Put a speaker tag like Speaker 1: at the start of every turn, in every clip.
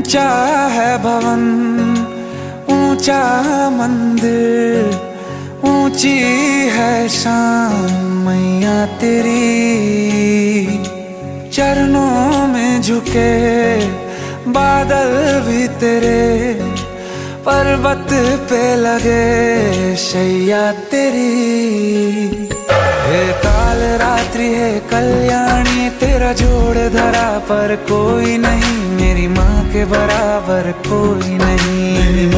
Speaker 1: ऊंचा है भवन, ऊंचा मंदिर, ऊंची है शान मैया तेरी। चरणों में झुके बादल भी तेरे, पर्वत पे लगे शैया तेरी। हे काल रात्रि है कल्याणी, तेरा जोड़ धरा पर कोई नहीं, मेरी माँ के बराबर कोई नहीं।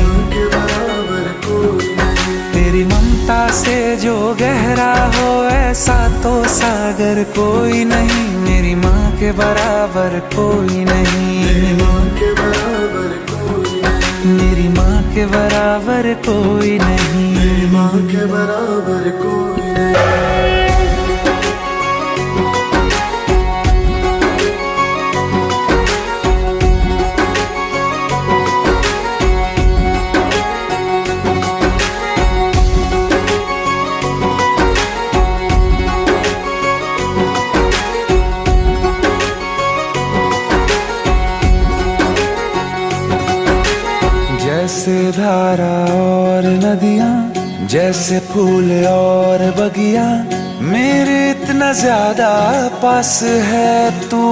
Speaker 1: तेरी ममता से जो गहरा हो ऐसा तो सागर कोई नहीं, मेरी माँ के बराबर कोई नहीं। मेरी माँ के बराबर कोई नहीं, मेरी माँ के बराबर कोई नहीं, मेरी माँ के बराबर कोई नहीं। जैसे धारा और नदियाँ, जैसे फूल और बगिया, मेरे इतना ज्यादा पास है तू।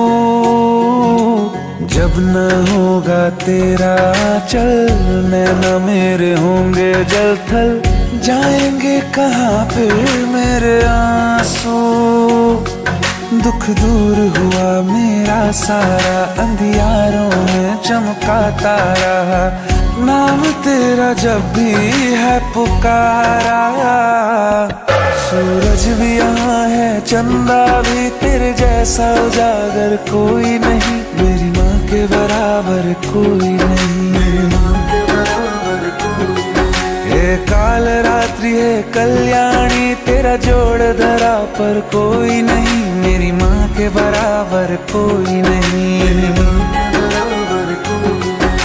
Speaker 1: जब न होगा तेरा चल, नैना मेरे होंगे जल थल, जाएंगे कहाँ फिर मेरे आंसू। दुख दूर हुआ मेरा सारा, अंधियारों में चमका तारा, नाम तेरा जब भी है पुकारा। सूरज भी यहाँ है, चंदा भी, तेरे जैसा उजागर कोई नहीं, मेरी माँ के बराबर कोई नहीं, मेरी माँ के बराबर कोई नहीं। हे काल रात्रि है कल्याणी, तेरा जोड़ धरा पर कोई नहीं, मेरी माँ के बराबर कोई नहीं, मेरी माँ के बराबर कोई नहीं।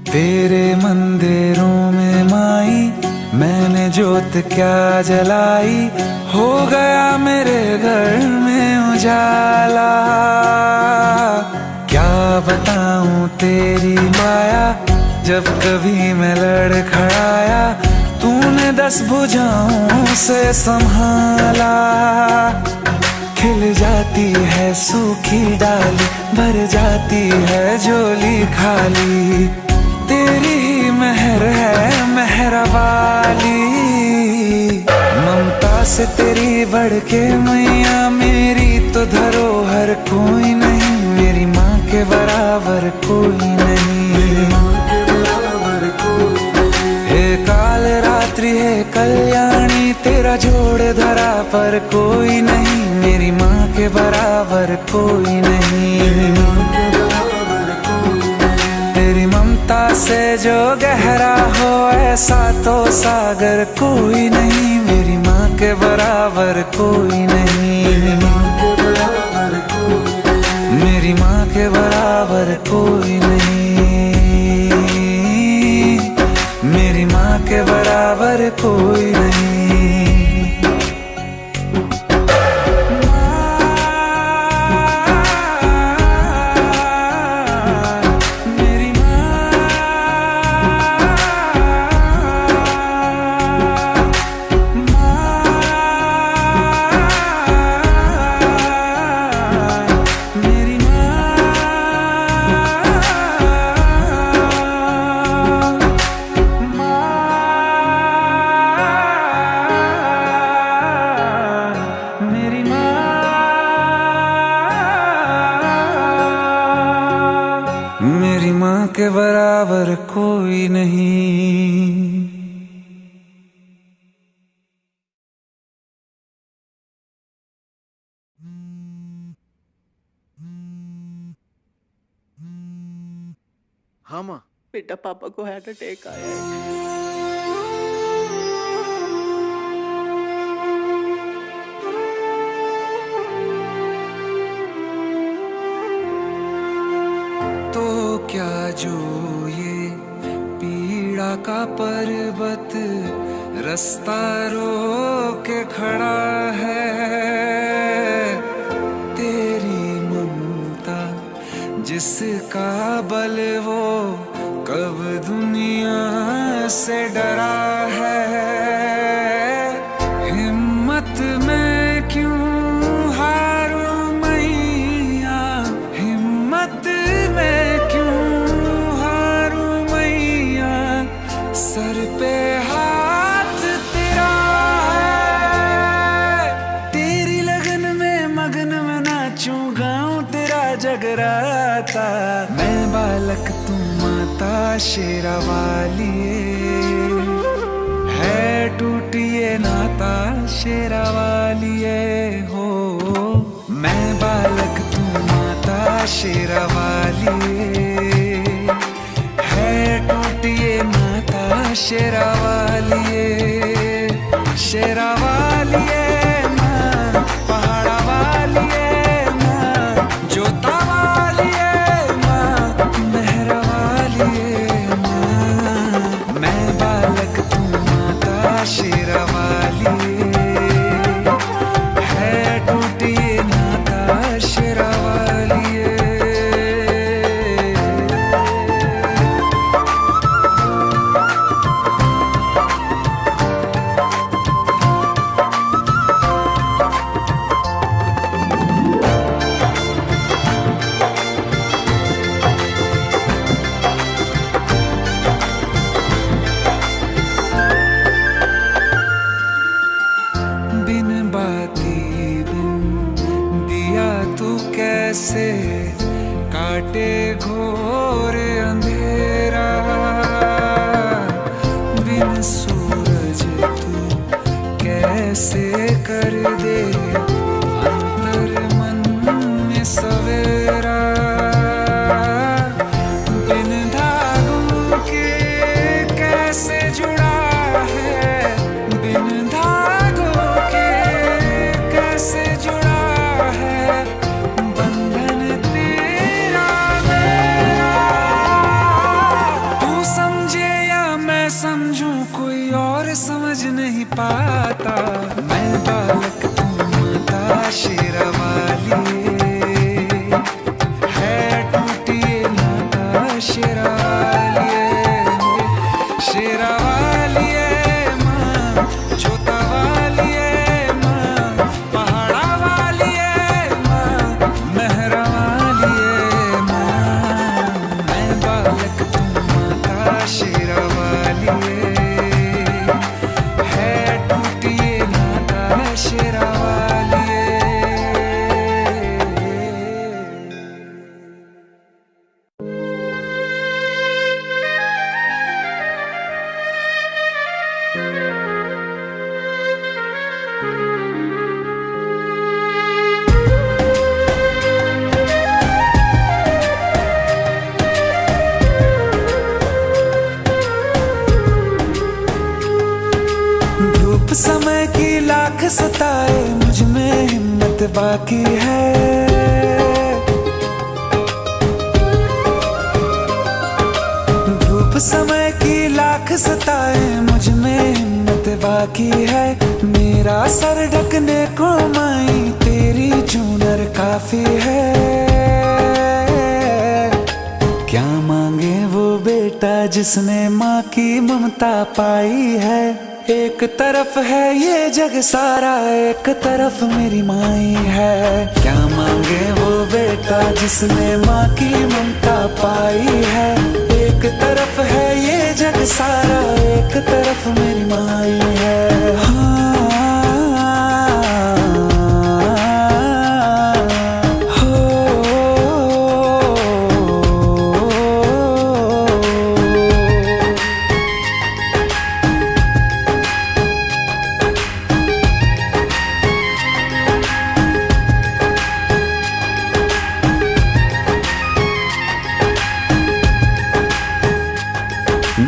Speaker 1: तेरे मंदिरों में माई मैंने जोत क्या जलाई, हो गया मेरे घर में उजाला। क्या बताऊं तेरी माया, जब कभी मैं लड़खड़ाया, तूने 10 भुजाओं से संभाला। खिल जाती है सूखी डाली, भर जाती है झोली खाली, तेरी ही मेहर है मेहर वाली। ममता से तेरी बढ़ के मैया, मेरी तो धरोहर कोई नहीं, मेरी माँ के बराबर कोई नहीं, मेरी माँ के बराबर कोई नहीं। हे काल रात्रि है कल्याणी, तेरा जोड़ धरा पर कोई नहीं, मेरी माँ के बराबर कोई नहीं, मेरी माँ के बराबर कोई नहीं। तेरी ममता से जो गहरा हो ऐसा तो सागर कोई नहीं, मेरी माँ के बराबर कोई नहीं, मेरी माँ के बराबर कोई नहीं, मेरी माँ के बराबर कोई नहीं, मेरी माँ के बराबर कोई नहीं। मेरी माँ के बराबर कोई नहीं।
Speaker 2: हाँ माँ।
Speaker 3: बेटा पापा को हार्ट अटैक आया है।
Speaker 1: तो क्या जो ये पीड़ा का पर्वत रास्ता रोके खड़ा है, जिसका बल वो कब दुनिया से डरा है। हिम्मत में क्यों हारूं मैया, हिम्मत में क्यों हारूं मैया, सर पे हाथ तेरा है। तेरी लगन में मगन में नाचूं गाऊं तेरा जगराता। मैं बालक तू माता शेरा वालिए, है टूटिए नाता शेरा वालिए हो। मैं बालक तू माता शेरा वालिए, है टूटिए नाता शेरा वालिए। शेरा वालिए माँ, पहाड़ा वालिए माँ, जोता वालिए माँ, मेहरा वालिए माँ। मैं बालक तू माता शेरा वालिए, है टूटिए नाता शेरा वालिए। बिन बाती बिन दिया तू कैसे काटे घोर अंधेरा। बिन सूरज तू कैसे कर दे अंतर मन में सवेरा। बिन धागों के कैसे जुड़ा है, बिन धागों के कैसे जुड़ा है बंधन तेरा मेरा। तू समझे या मैं समझूं कोई और समझ नहीं पाता। मैं बालक तू माता शेरा वालिए, है टूटिए नाता शेरा वालिए। शेरा वालिए माँ, जोता वालिए माँ, पहाड़ा वालिए माँ, मेहरा वालिए माँ। मैं बालक तू माता शेरा वालिए, है टूटिए नाता शेरा वालिए। धूप समय की लाख सताए, मुझ में हिम्मत बाकी है। धूप समय की लाख सताए, मुझ में हिम्मत बाकी है। मेरा सर ढकने को माई तेरी चूनर काफी है। क्या मांगे वो बेटा जिसने माँ की ममता पाई है। एक तरफ है ये जग सारा, एक तरफ मेरी माई है। क्या मांगे वो बेटा जिसने माँ की ममता पाई है। एक तरफ है ये जग सारा, एक तरफ मेरी माई है। हाँ,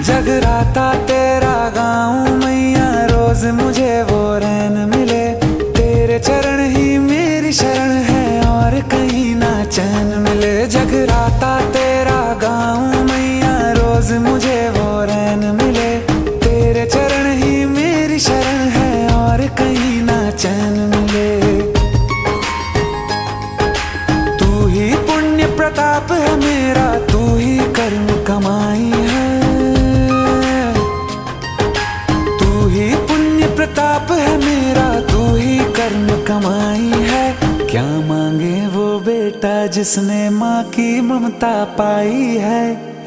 Speaker 1: जगराता तेरा गाऊं मैया, रोज मुझे वो रैन मिले। तेरे चरण ही मेरी शरण है और कहीं ना चैन मिले। जगराता तेरा गाऊं मैया, रोज मुझे वो रैन मिले। तेरे चरण ही मेरी शरण है और कहीं ना चैन मिले। तू ही पुण्य प्रताप है क्या मांगे वो बेटा जिसने माँ की ममता पाई है।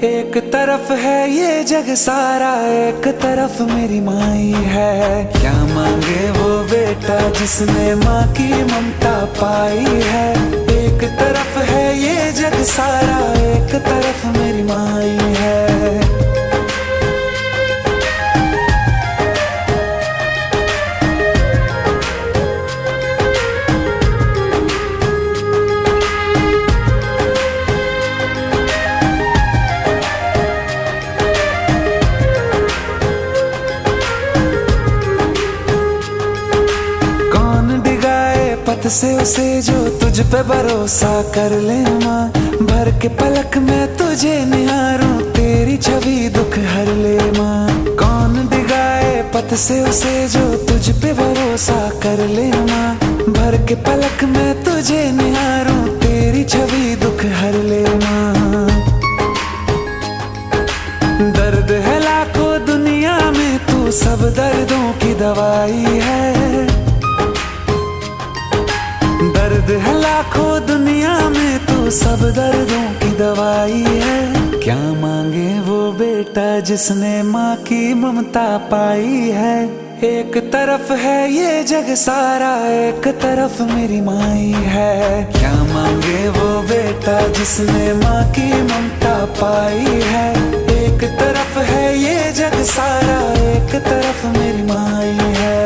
Speaker 1: एक तरफ है ये जग सारा, एक तरफ मेरी माई है। क्या मांगे वो बेटा जिसने माँ की ममता पाई है। एक तरफ है ये जग सारा, एक तरफ मेरी माई है। पथ से उसे जो तुझ पे भरोसा कर ले माँ। भर के पलक में तुझे निहारूं, तेरी छवि दुख हर ले माँ। कौन डिगाए पथ से उसे जो तुझ पे भरोसा कर ले माँ। भर के पलक में तुझे निहारूं, तेरी छवि दुख हर ले माँ। दर्द है लाखों दुनिया में, तू सब दर्दों की दवाई है। दर्द है लाखों दुनिया में, तू सब दर्दों की दवाई है। क्या मांगे वो बेटा जिसने माँ की ममता पाई है। एक तरफ है ये जग सारा, एक तरफ मेरी माई है। क्या मांगे वो बेटा जिसने माँ की ममता पाई है। एक तरफ है ये जग सारा, एक तरफ मेरी माई है।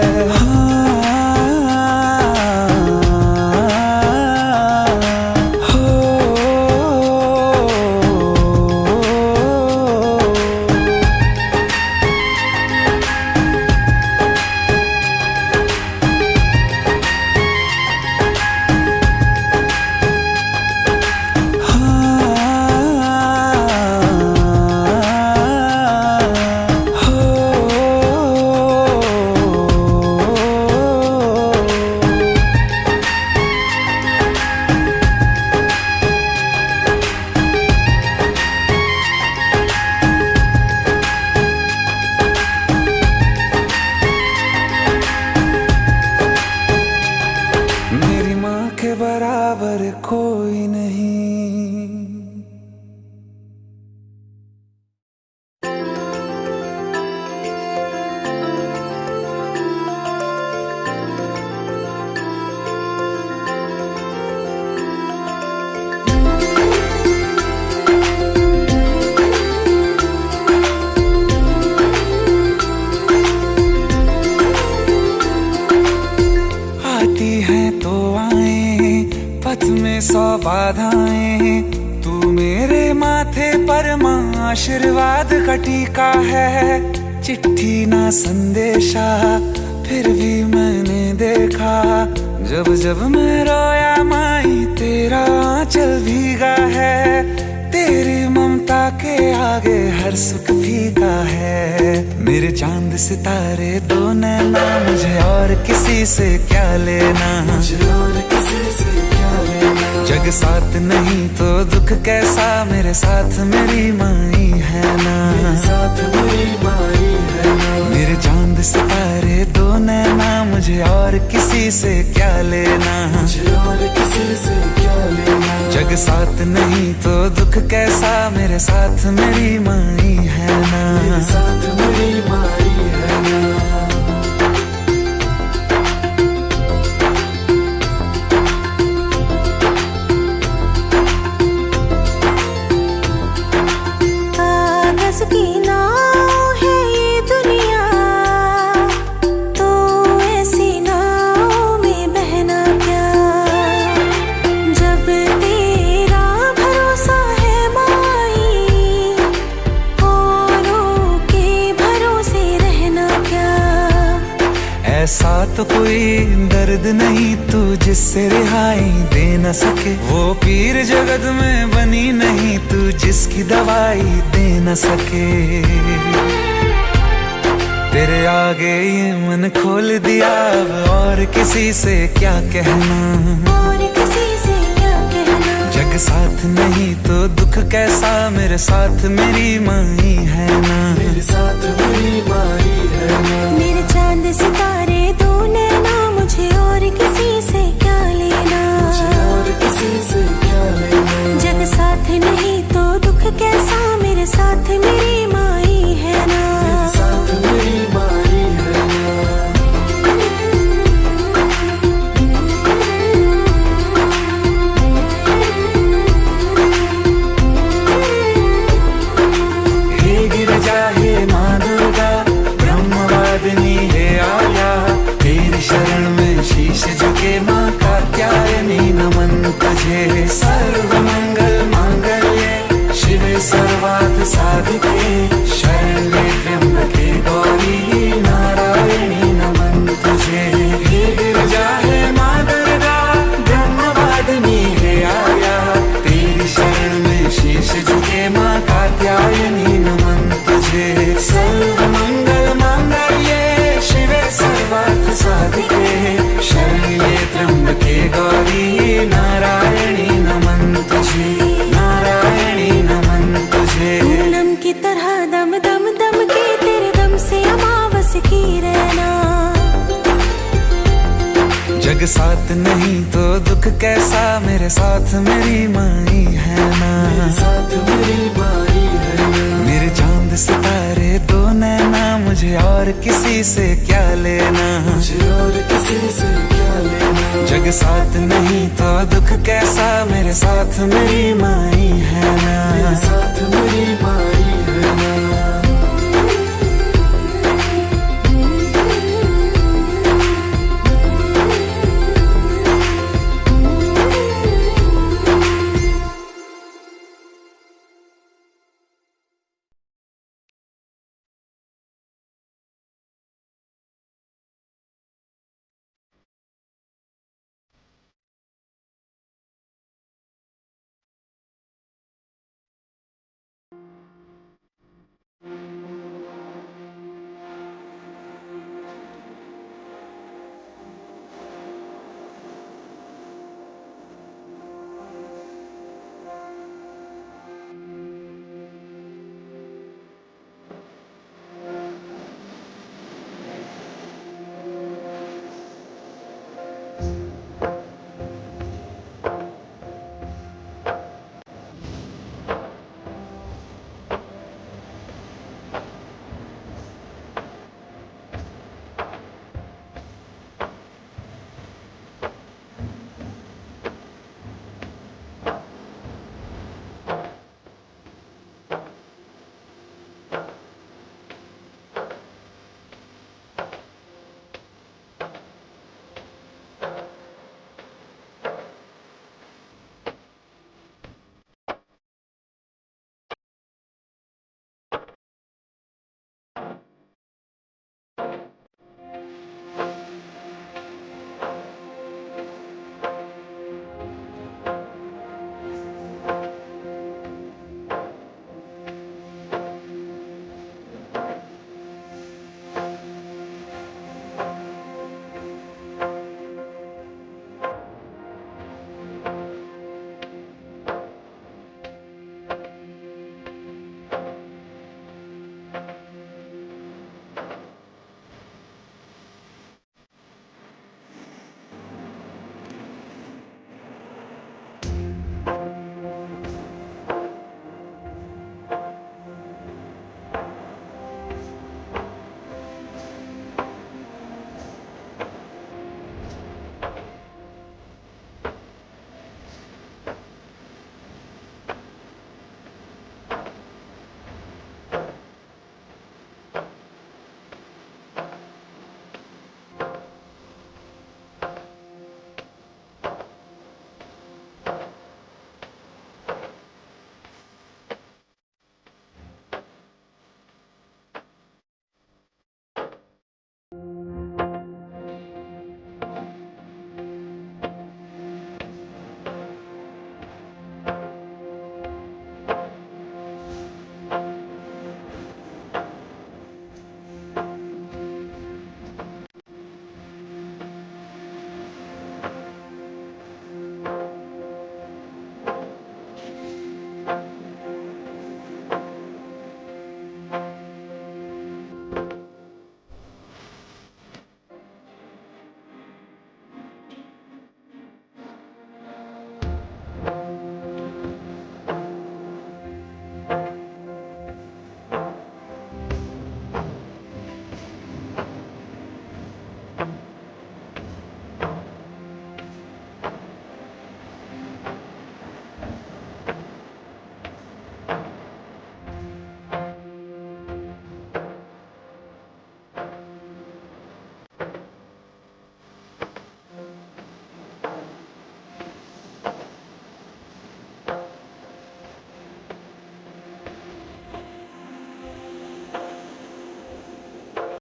Speaker 1: के बराबर कोई नहीं। आती हैं तो पथ में 100 बाधाएं, तू मेरे माथे पर माँ आशीर्वाद का टीका है। चिट्ठी ना संदेशा फिर भी मैंने देखा, जब जब मैं रोया माई तेरा आंचल भीगा है। तेरी ममता के आगे हर सुख फीका है। मेरे चांद सितारे दो नैना, मुझे और किसी से क्या लेना। मुझे और किसी से क्या लेना। जग साथ नहीं तो दुख कैसा, मेरे साथ मेरी माई है ना। मेरे साथ मेरी माई है ना। मेरे चांद सितारे दो नैना, मुझे और किसी से क्या लेना। मुझे और किसी से क्या लेना। जग साथ नहीं तो दुख कैसा, मेरे साथ मेरी माई है ना। मेरे साथ मेरी माई है ना।
Speaker 2: की नाव है ये दुनिया, तो ऐसी नाव में बहना क्या। जब तेरा भरोसा है माई, औरों के भरोसे रहना क्या।
Speaker 1: ऐसा तो कोई दर्द नहीं तू जिससे रिहाई दे न सके। वो पीर जगत में बनी नहीं तू जिसकी दवाई दे न सके। तेरे आगे ये मन खोल दिया, अब और किसी से क्या कहना।
Speaker 2: और किसी से क्या कहना।
Speaker 1: जग साथ नहीं तो दुख कैसा, मेरे साथ मेरी माई है ना। मेरे साथ मेरी माई है ना।
Speaker 2: मेरे चांद सितारे दो नैना, मुझे और किसी से क्या लेना।
Speaker 1: तुझे। सर्व मंगल मांगल्ये शिवे सर्वार्थ साधिके शरण्ये त्र्यंबके गौरी नारायणी नमन तुझे। हे गिरिजा है माँ दुर्गा ब्रह्मवादिनी है आया, तेरी शरण में शीश झुके माँ कात्यायनी नमन तुझे। सर्व मंगल मांगल्ये शिवे सर्वार्थ साधिके शरण्ये त्र्यंबके गौरी नारायणी नमन तुझे, नारायणी नमन तुझे।
Speaker 2: पूनम की तरह दम दम दम के तेरे दम से अमावस की रहना।
Speaker 1: जग साथ नहीं तो दुख कैसा, मेरे साथ मेरी माई है ना। साथ मेरी माई है ना। मेरे चांद सितारे दो नैना, मुझे और किसी से क्या लेना, मुझे और किसी से क्या लेना। जग साथ नहीं तो दुख कैसा, मेरे साथ मेरी माई है ना। मेरे साथ मेरी माई